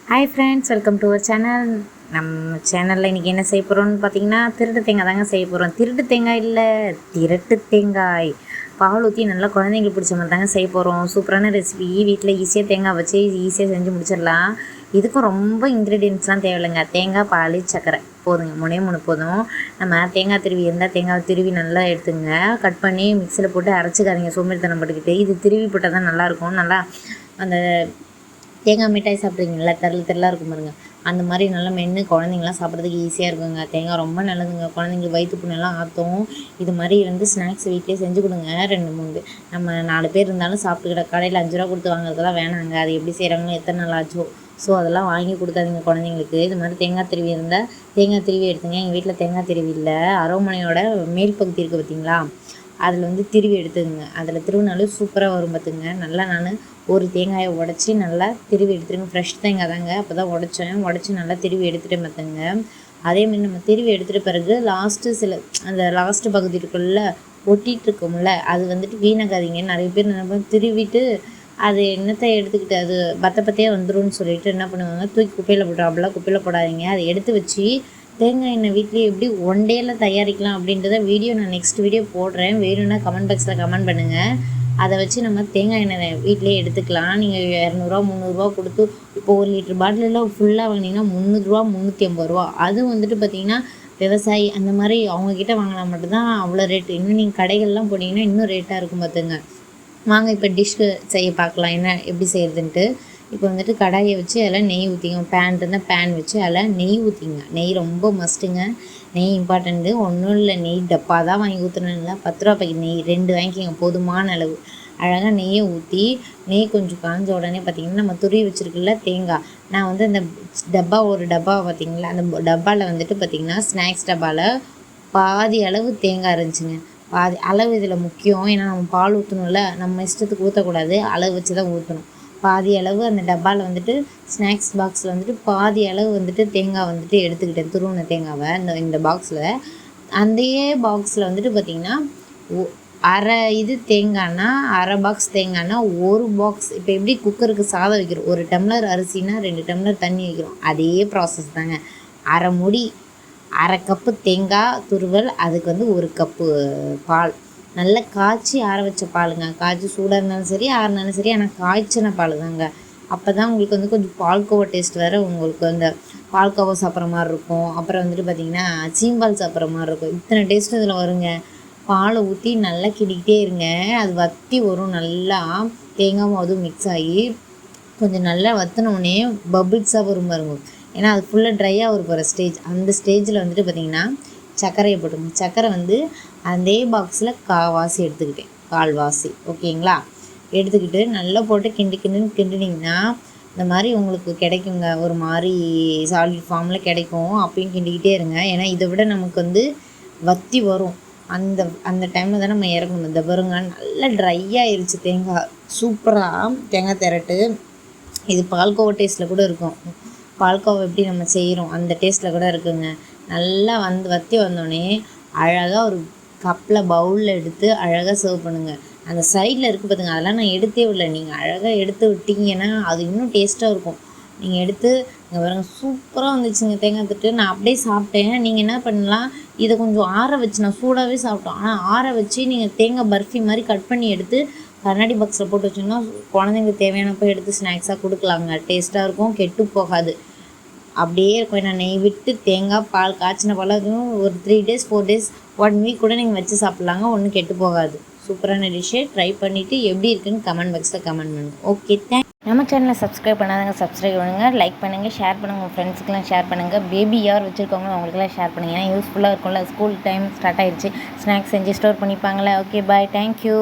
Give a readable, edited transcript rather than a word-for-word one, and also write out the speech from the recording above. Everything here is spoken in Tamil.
Hi friends, welcome to our channel. நம்ம சேனலில் இன்றைக்கி என்ன செய்ய போகிறோம்னு பார்த்தீங்கன்னா, திருட்டு தேங்காய் தாங்க செய்ய போகிறோம். திருட்டு தேங்காய் இல்லை, திரட்டு தேங்காய். பால் ஊற்றி நல்லா குழந்தைங்களுக்கு பிடிச்ச மாதிரி தாங்க செய்ய போகிறோம். சூப்பரான ரெசிபி. வீட்டில் ஈஸியாக தேங்காய் வச்சு ஈஸியாக செஞ்சு முடிச்சிடலாம். இதுக்கும் ரொம்ப இன்க்ரீடியன்ட்ஸ்லாம் தேவையில்லைங்க. தேங்காய், பால், சர்க்கரை போதுங்க. 3 போதும். நம்ம தேங்காய் திருவி இருந்தால் தேங்காய் திருவி நல்லா எடுத்துங்க. கட் பண்ணி மிக்சியில் போட்டு அரைச்சிக்காதீங்க சோம்பேறித்தனம் பட்டுக்கிட்டு. இது திருவி போட்டால் தான் நல்லாயிருக்கும். நல்லா அந்த தேங்காய் மிட்டாய் சாப்பிட்றீங்களா, தெருளாக இருக்கும் பாருங்க, அந்த மாதிரி நல்லா மென்று குழந்தைங்களாம் சாப்பிட்றதுக்கு ஈஸியாக இருக்குங்க. தேங்காய் ரொம்ப நல்லதுங்க. குழந்தைங்களுக்கு வயிற்று புண்ணெல்லாம் ஆற்றும். இது மாதிரி ஸ்நாக்ஸ் வீட்டிலே செஞ்சு கொடுங்க. 2-3 நம்ம 4 பேர் இருந்தாலும் சாப்பிட்டுக்கிட்ட. கடையில் 5 ரூபா கொடுத்து வாங்குறதுலாம் வேணாங்க. அது எப்படி செய்கிறாங்கன்னு எத்தனை நாள் ஆச்சோ. ஸோ அதெல்லாம் வாங்கி கொடுக்காதீங்க குழந்தைங்களுக்கு. இது மாதிரி தேங்காய் திருவி இருந்தால் தேங்காய் திருவி எடுத்துங்க. எங்கள் வீட்டில் தேங்காய் திருவி இல்லை, அரோமனையோட மேல் பகுதி இருக்குது பார்த்தீங்களா, அதில் திருவி எடுத்துங்க. அதில் திருவினாலும் சூப்பராக வரும் பார்த்துங்க. நல்லா நான் ஒரு தேங்காயை உடச்சி நல்லா திருவி எடுத்துருங்க. ஃப்ரெஷ் தேங்காய் தாங்க, அப்போ தான் உடச்சி நல்லா திருவி எடுத்துகிட்டு பார்த்துங்க. அதேமாதிரி நம்ம திருவி எடுத்துகிட்ட பிறகு அந்த லாஸ்ட்டு பகுதி இருக்குள்ள ஒட்டிகிட்டு இருக்கோம்ல, அது வீணாக்காதீங்க. நிறைய பேர் என்ன திருவிட்டு அது என்னத்தை எடுத்துக்கிட்டு அது பத்தையாக வந்துடும் சொல்லிட்டு என்ன பண்ணுவாங்க, தூக்கி குப்பையில் போட்டுரும். அப்படிலாம் குப்பையில் போடாதீங்க. அதை எடுத்து வச்சு தேங்காய் எண்ணெய் வீட்லேயே எப்படி ஒன் டேயில் தயாரிக்கலாம் அப்படின்றத வீடியோ நான் நெக்ஸ்ட் வீடியோ போடுறேன். வேணும்னா கமெண்ட் பாக்ஸில் கமெண்ட் பண்ணுங்கள். அதை வச்சு நம்ம தேங்காய் எண்ணெய் வீட்டிலே எடுத்துக்கலாம். நீங்கள் 200 300 கொடுத்து இப்போ 1 லிட்டர் பாட்டிலெல்லாம் ஃபுல்லாக வாங்கினீங்கன்னா 300 350 அது பார்த்திங்கன்னா விவசாயி அந்த மாதிரி அவங்கக்கிட்ட வாங்கினா மட்டும்தான் அவ்வளோ ரேட்டு. இன்னும் நீங்கள் கடைகள்லாம் போனீங்கன்னா இன்னும் ரேட்டாக இருக்கும் பார்த்துங்க. வாங்க இப்போ டிஷ்க்கு செய்ய பார்க்கலாம் என்ன எப்படி செய்கிறதுன்ட்டு. இப்போ கடாயை வச்சு அதில் நெய் ஊற்றிங்க. பேன் இருந்தால் பேன் வச்சு அதில் நெய் ஊற்றிங்க. நெய் ரொம்ப மஸ்ட்டுங்க. நெய் இம்பார்ட்டண்ட்டு. ஒன்றும் இல்லை, நெய் டப்பா தான் வாங்கி ஊற்றணும்ல, 10 ரூபா பாக்கெட் நெய் 2 வாங்கிக்கிங்க, போதுமான அளவு. அழகாக நெய்யை ஊற்றி நெய் கொஞ்சம் காஞ்ச உடனே பார்த்திங்கன்னா நம்ம துருவி வச்சுருக்குல்ல தேங்காய், நான் அந்த டப்பா ஒரு டப்பா பார்த்திங்களா, அந்த டப்பாவில் பார்த்திங்கன்னா ஸ்நாக்ஸ் டப்பாவில் பாதி அளவு தேங்காய் இருந்துச்சுங்க. பாதி அளவு இதில் முக்கியம். ஏன்னா நம்ம பால் ஊற்றணும்ல, நம்ம இஷ்டத்துக்கு ஊற்றக்கூடாது, அளவு வச்சு தான் ஊற்றணும். பாதி அளவு அந்த டப்பாவில் ஸ்நாக்ஸ் பாக்ஸில் பாதி அளவு தேங்காய் எடுத்துக்கிட்டேன், துருவின தேங்காவை இந்த பாக்ஸில். அந்த பாக்ஸில் பார்த்திங்கன்னா அரை தேங்காய்னா அரை பாக்ஸ் தேங்காய்னா 1 பாக்ஸ். இப்போ எப்படி குக்கருக்கு சாதம் வைக்கிறோம், 1 டம்ளர் அரிசினா 2 டம்ளர் தண்ணி வைக்கிறோம், அதே ப்ராசஸ் தாங்க. அரை கப்பு தேங்காய் துருவல், அதுக்கு 1 கப்பு பால், நல்லா காய்ச்சி ஆற வச்ச பாலுங்க. காய்ச்சி சூடாக இருந்தாலும் சரி ஆறுனாலும் சரி, ஆனால் காய்ச்சின பால் தாங்க. அப்போ தான் உங்களுக்கு கொஞ்சம் பால்கோவா டேஸ்ட் வேறு. உங்களுக்கு அந்த பால்கோவா சாப்பிட்ற மாதிரி இருக்கும். அப்புறம் பார்த்திங்கன்னா சீம்பால் சாப்பிட்ற மாதிரி இருக்கும். இத்தனை டேஸ்ட்டு இதில் வருங்க. பாலை ஊற்றி நல்லா கிண்டிக்கிட்டே இருங்க. அது வற்றி வரும். நல்லா தேங்காயும் அதுவும் மிக்ஸ் ஆகி கொஞ்சம் நல்லா வற்றினோடனே பபிள்ஸாக வரும் பாருங்க. ஏன்னா அது ஃபுல்லாக ட்ரையாக ஒரு ஸ்டேஜ். அந்த ஸ்டேஜில் பார்த்திங்கன்னா சர்க்கரையை போட்டுங்க. சர்க்கரை அதே பாக்ஸில் கால்வாசி எடுத்துக்கிட்டேன், கால்வாசி. ஓகேங்களா? எடுத்துக்கிட்டு நல்லா போட்டு கிண்டினிங்கன்னா இந்த மாதிரி உங்களுக்கு கிடைக்குங்க. ஒரு மாதிரி சாலிட் ஃபார்மில் கிடைக்கும். அப்பயும் கிண்டிக்கிட்டே இருங்க. ஏன்னா இதை விட நமக்கு வற்றி வரும். அந்த டைமில் தான் நம்ம இறக்கணும். இந்த பாருங்க நல்லா ட்ரை ஆயிருச்சு தேங்காய். சூப்பராக தேங்காய் திரட்டு. இது பால்கோவா டேஸ்ட்டில் கூட இருக்கும். பால்கோவா எப்படி நம்ம செய்கிறோம் அந்த டேஸ்ட்டில் கூட இருக்குங்க. நல்லா வற்றி வந்தோடனே அழகாக ஒரு கப்பில் பவுலில் எடுத்து அழகாக சர்வ் பண்ணுங்கள். அந்த சைடில் இருக்குது பார்த்துங்க, அதெல்லாம் நான் எடுத்தே விடல. நீங்கள் அழகாக எடுத்து விட்டிங்கன்னா அது இன்னும் டேஸ்ட்டாக இருக்கும். நீங்கள் எடுத்து இங்கே பாருங்க, சூப்பராக வந்துச்சுங்க தேங்காய் திட்டு. நான் அப்படியே சாப்பிட்டேன். நீங்கள் என்ன பண்ணலாம், இதை கொஞ்சம் ஆற வச்சு, நான் சூடாகவே சாப்பிட்டோம். ஆனால் ஆற வச்சு நீங்கள் தேங்காய் பர்ஃபி மாதிரி கட் பண்ணி எடுத்து கண்ணாடி பாக்ஸில் போட்டு வச்சிங்கன்னா குழந்தைங்களுக்கு தேவையானப்போ எடுத்து ஸ்நாக்ஸாக கொடுக்கலாங்க. டேஸ்ட்டாக இருக்கும், கெட்டு போகாது, அப்படியே இருக்கும். ஏன்னா நெய் விட்டு தேங்காய் பால் காய்ச்சின பால் ஒரு 3 days 4 days 1 week கூட நீங்கள் வச்சு சாப்பிட்லாங்க. ஒன்றும் கெட்டு போகாது. சூப்பரான டிஷ்ஷு. ட்ரை பண்ணிவிட்டு எப்படி இருக்குன்னு கமெண்ட் பாக்ஸில் கமெண்ட் பண்ணுங்கள். Okay, thanks. நம்ம சேனலை சப்ஸ்கிரைப் பண்ணாதவங்க சப்ஸ்கிரைப் பண்ணுங்கள், லைக் பண்ணுங்கள், ஷேர் பண்ணுங்கள், உங்கள் ஃப்ரெண்ட்ஸுக்கெலாம் ஷேர் பண்ணுங்கள். பேபி யார் வச்சுருக்கவங்க அவங்களுக்குலாம் ஷேர் பண்ணுங்கள். ஏன்னா யூஸ்ஃபுல்லாக இருக்கும்ல. ஸ்கூல் டைம் ஸ்டார்ட் ஆகிடுச்சு, ஸ்நாக்ஸ் செஞ்சு ஸ்டோர் பண்ணிப்பாங்களே. ஓகே, பாய், தேங்க்யூ.